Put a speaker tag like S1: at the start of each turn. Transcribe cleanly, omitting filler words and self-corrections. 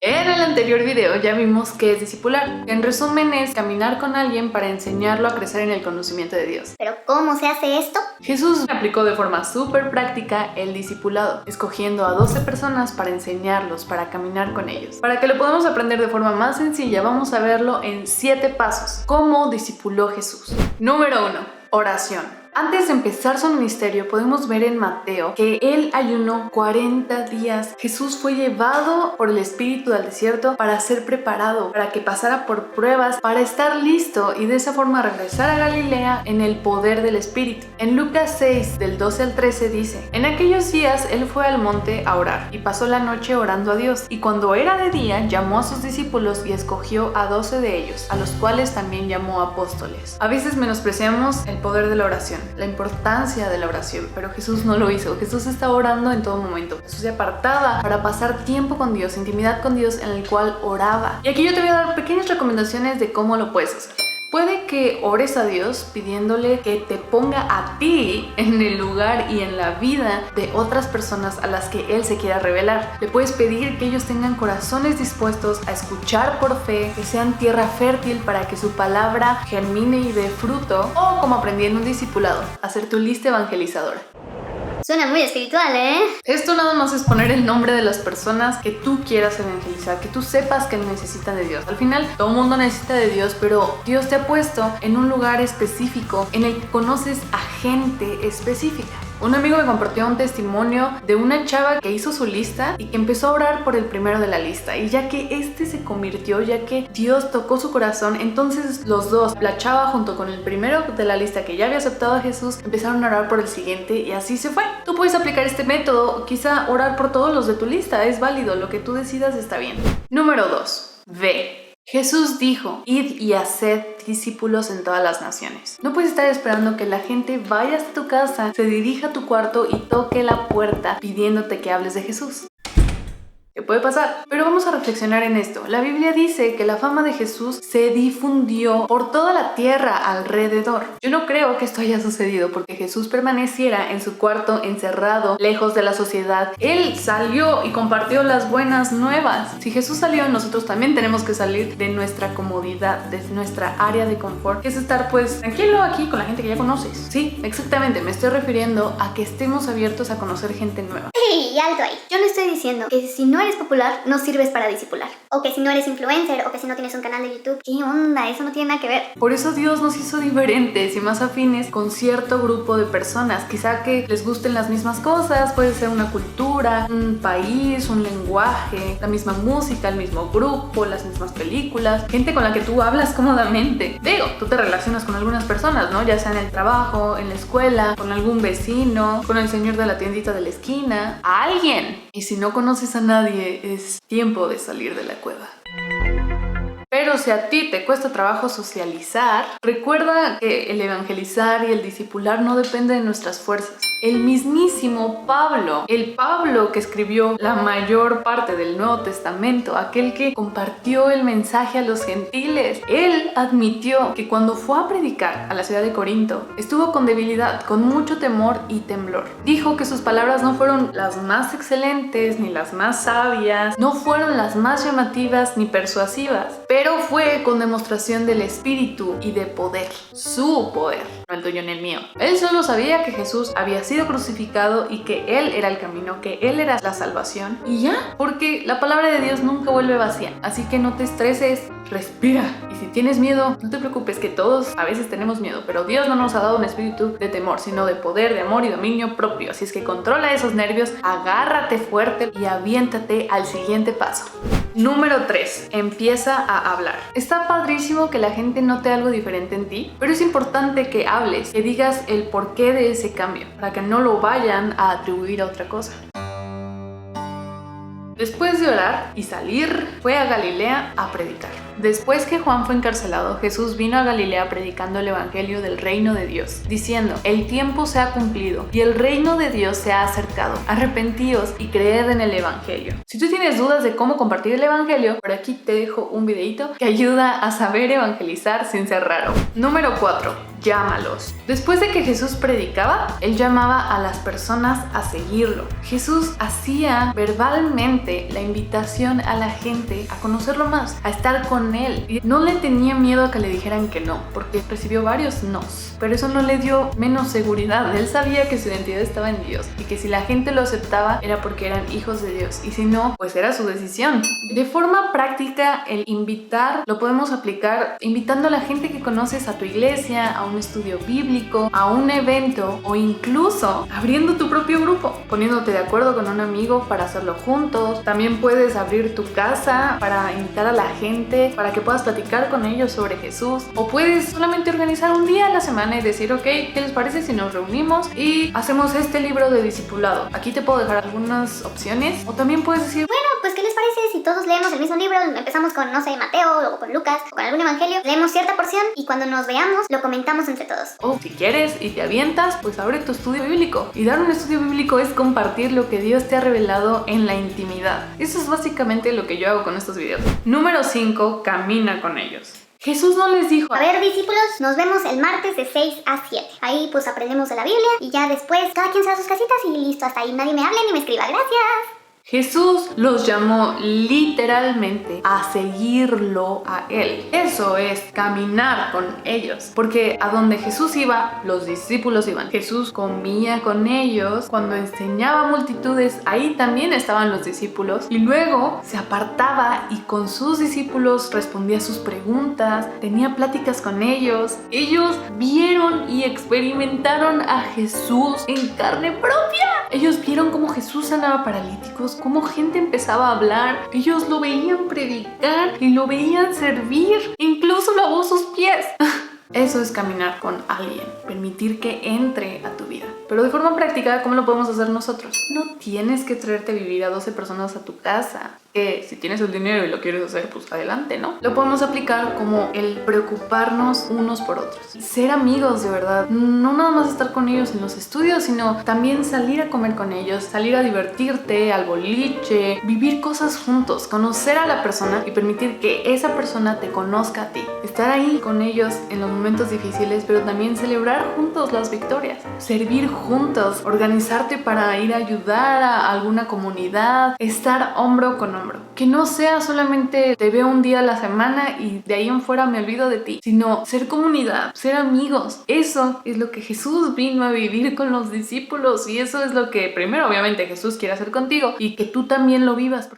S1: En el anterior video ya vimos qué es discipular. En resumen es caminar con alguien para enseñarlo a crecer en el conocimiento de Dios.
S2: ¿Pero cómo se hace esto?
S1: Jesús aplicó de forma súper práctica el discipulado, escogiendo a 12 personas para enseñarlos, para caminar con ellos. Para que lo podamos aprender de forma más sencilla, vamos a verlo en 7 pasos. ¿Cómo discipuló Jesús? Número 1. Oración. Antes de empezar su ministerio, podemos ver en Mateo que él ayunó 40 días. Jesús fue llevado por el Espíritu al desierto para ser preparado, para que pasara por pruebas, para estar listo y de esa forma regresar a Galilea en el poder del Espíritu. En Lucas 6, del 12 al 13 dice: En aquellos días él fue al monte a orar y pasó la noche orando a Dios. Y cuando era de día, llamó a sus discípulos y escogió a 12 de ellos, a los cuales también llamó apóstoles. A veces menospreciamos el poder de la oración, la importancia de la oración, pero Jesús no lo hizo. Jesús estaba orando en todo momento. Jesús se apartaba para pasar tiempo con Dios, intimidad con Dios, en el cual oraba. Y aquí yo te voy a dar pequeñas recomendaciones de cómo lo puedes hacer. Puede que ores a Dios pidiéndole que te ponga a ti en el lugar y en la vida de otras personas a las que Él se quiera revelar. Le puedes pedir que ellos tengan corazones dispuestos a escuchar por fe, que sean tierra fértil para que su palabra germine y dé fruto, o como aprendí en un discipulado, hacer tu lista evangelizadora.
S2: Suena muy espiritual, ¿eh?
S1: Esto nada más es poner el nombre de las personas que tú quieras evangelizar, que tú sepas que necesitan de Dios. Al final, todo el mundo necesita de Dios, pero Dios te ha puesto en un lugar específico en el que conoces a gente específica. Un amigo me compartió un testimonio de una chava que hizo su lista y que empezó a orar por el primero de la lista. Y ya que este se convirtió, ya que Dios tocó su corazón, entonces los dos, la chava junto con el primero de la lista que ya había aceptado a Jesús, empezaron a orar por el siguiente y así se fue. Tú puedes aplicar este método, quizá orar por todos los de tu lista, es válido, lo que tú decidas está bien. Número 2. Ve. Jesús dijo: id y haced discípulos en todas las naciones. No puedes estar esperando que la gente vaya hasta tu casa, se dirija a tu cuarto y toque la puerta pidiéndote que hables de Jesús. ¿Qué puede pasar? Pero vamos a reflexionar en esto. La Biblia dice que la fama de Jesús se difundió por toda la tierra alrededor. Yo no creo que esto haya sucedido porque Jesús permaneciera en su cuarto encerrado, lejos de la sociedad. Él salió y compartió las buenas nuevas. Si Jesús salió, nosotros también tenemos que salir de nuestra comodidad, de nuestra área de confort, que es estar pues tranquilo aquí con la gente que ya conoces. Sí, exactamente, me estoy refiriendo a que estemos abiertos a conocer gente nueva.
S2: Y alto ahí. Yo no estoy diciendo que si no eres popular, no sirves para discipular. O que si no eres influencer, o que si no tienes un canal de YouTube. ¿Qué onda? Eso no tiene nada que ver.
S1: Por eso Dios nos hizo diferentes y más afines con cierto grupo de personas. Quizá que les gusten las mismas cosas, puede ser una cultura, un país, un lenguaje, la misma música, el mismo grupo, las mismas películas, gente con la que tú hablas cómodamente. Digo, tú te relacionas con algunas personas, ¿no? Ya sea en el trabajo, en la escuela, con algún vecino, con el señor de la tiendita de la esquina, a alguien. Y si no conoces a nadie, es tiempo de salir de la cueva. Pero si a ti te cuesta trabajo socializar, recuerda que el evangelizar y el discipular no depende de nuestras fuerzas. El mismísimo Pablo, el Pablo que escribió la mayor parte del Nuevo Testamento, aquel que compartió el mensaje a los gentiles, él admitió que cuando fue a predicar a la ciudad de Corinto, estuvo con debilidad, con mucho temor y temblor. Dijo que sus palabras no fueron las más excelentes ni las más sabias, no fueron las más llamativas ni persuasivas, pero fue con demostración del Espíritu y de poder, su poder, no el tuyo ni el mío. Él solo sabía que Jesús había sido crucificado y que Él era el camino, que Él era la salvación y ya, porque la palabra de Dios nunca vuelve vacía, así que no te estreses, respira. Y si tienes miedo, no te preocupes, que todos a veces tenemos miedo, pero Dios no nos ha dado un espíritu de temor, sino de poder, de amor y dominio propio, así es que controla esos nervios, agárrate fuerte y aviéntate al siguiente paso. Número 3. Empieza a hablar. Está padrísimo que la gente note algo diferente en ti, pero es importante que hables, que digas el porqué de ese cambio, para que no lo vayan a atribuir a otra cosa. Después de orar y salir, fue a Galilea a predicar. Después que Juan fue encarcelado, Jesús vino a Galilea predicando el evangelio del reino de Dios, diciendo: el tiempo se ha cumplido y el reino de Dios se ha acercado. Arrepentíos y creed en el evangelio. Si tú tienes dudas de cómo compartir el evangelio, por aquí te dejo un videito que ayuda a saber evangelizar sin ser raro. Número 4. Llámalos. Después de que Jesús predicaba, él llamaba a las personas a seguirlo. Jesús hacía verbalmente la invitación a la gente a conocerlo más, a estar con él. Y no le tenía miedo a que le dijeran que no, porque recibió varios nos. Pero eso no le dio menos seguridad. Él sabía que su identidad estaba en Dios y que si la gente lo aceptaba era porque eran hijos de Dios, y si no, pues era su decisión. De forma práctica, el invitar lo podemos aplicar invitando a la gente que conoces a tu iglesia, a un estudio bíblico, a un evento, o incluso abriendo tu propio grupo, poniéndote de acuerdo con un amigo para hacerlo juntos. También puedes abrir tu casa para invitar a la gente, para que puedas platicar con ellos sobre Jesús, o puedes solamente organizar un día a la semana y decir: ok, ¿qué les parece si nos reunimos y hacemos este libro de discipulado? Aquí te puedo dejar algunas opciones. O también puedes decir:
S2: bueno, pues ¿qué les parece si todos leemos el mismo libro? Empezamos con, no sé, Mateo, luego con Lucas, o con algún evangelio, leemos cierta porción y cuando nos veamos lo comentamos entre todos.
S1: O si quieres y te avientas, pues abre tu estudio bíblico. Y dar un estudio bíblico es compartir lo que Dios te ha revelado en la intimidad. Eso es básicamente lo que yo hago con estos videos. Número 5. Camina con ellos. Jesús no les dijo:
S2: a ver, discípulos, nos vemos el martes de 6 a 7. Ahí pues aprendemos de la Biblia y ya después cada quien se va a sus casitas y listo, hasta ahí nadie me hable ni me escriba. Gracias.
S1: Jesús los llamó literalmente a seguirlo a él. Eso es caminar con ellos, porque a donde Jesús iba, los discípulos iban. Jesús comía con ellos, cuando enseñaba a multitudes, ahí también estaban los discípulos, y luego se apartaba y con sus discípulos respondía sus preguntas, tenía pláticas con ellos. Ellos vieron y experimentaron a Jesús en carne propia. Ellos vieron cómo Jesús sanaba paralíticos, cómo gente empezaba a hablar. Ellos lo veían predicar y lo veían servir. Incluso lavó sus pies. Eso es caminar con alguien, permitir que entre a tu vida. Pero de forma práctica, ¿cómo lo podemos hacer nosotros? No tienes que traerte a vivir a 12 personas a tu casa. Que si tienes el dinero y lo quieres hacer, pues adelante, ¿no? Lo podemos aplicar como el preocuparnos unos por otros. Ser amigos de verdad. No nada más estar con ellos en los estudios, sino también salir a comer con ellos, salir a divertirte, al boliche, vivir cosas juntos, conocer a la persona y permitir que esa persona te conozca a ti. Estar ahí con ellos en los momentos difíciles, pero también celebrar juntos las victorias. Servir juntos, organizarte para ir a ayudar a alguna comunidad, estar hombro con hombro. Que no sea solamente te veo un día a la semana y de ahí en fuera me olvido de ti, sino ser comunidad, ser amigos. Eso es lo que Jesús vino a vivir con los discípulos, y eso es lo que primero obviamente Jesús quiere hacer contigo y que tú también lo vivas.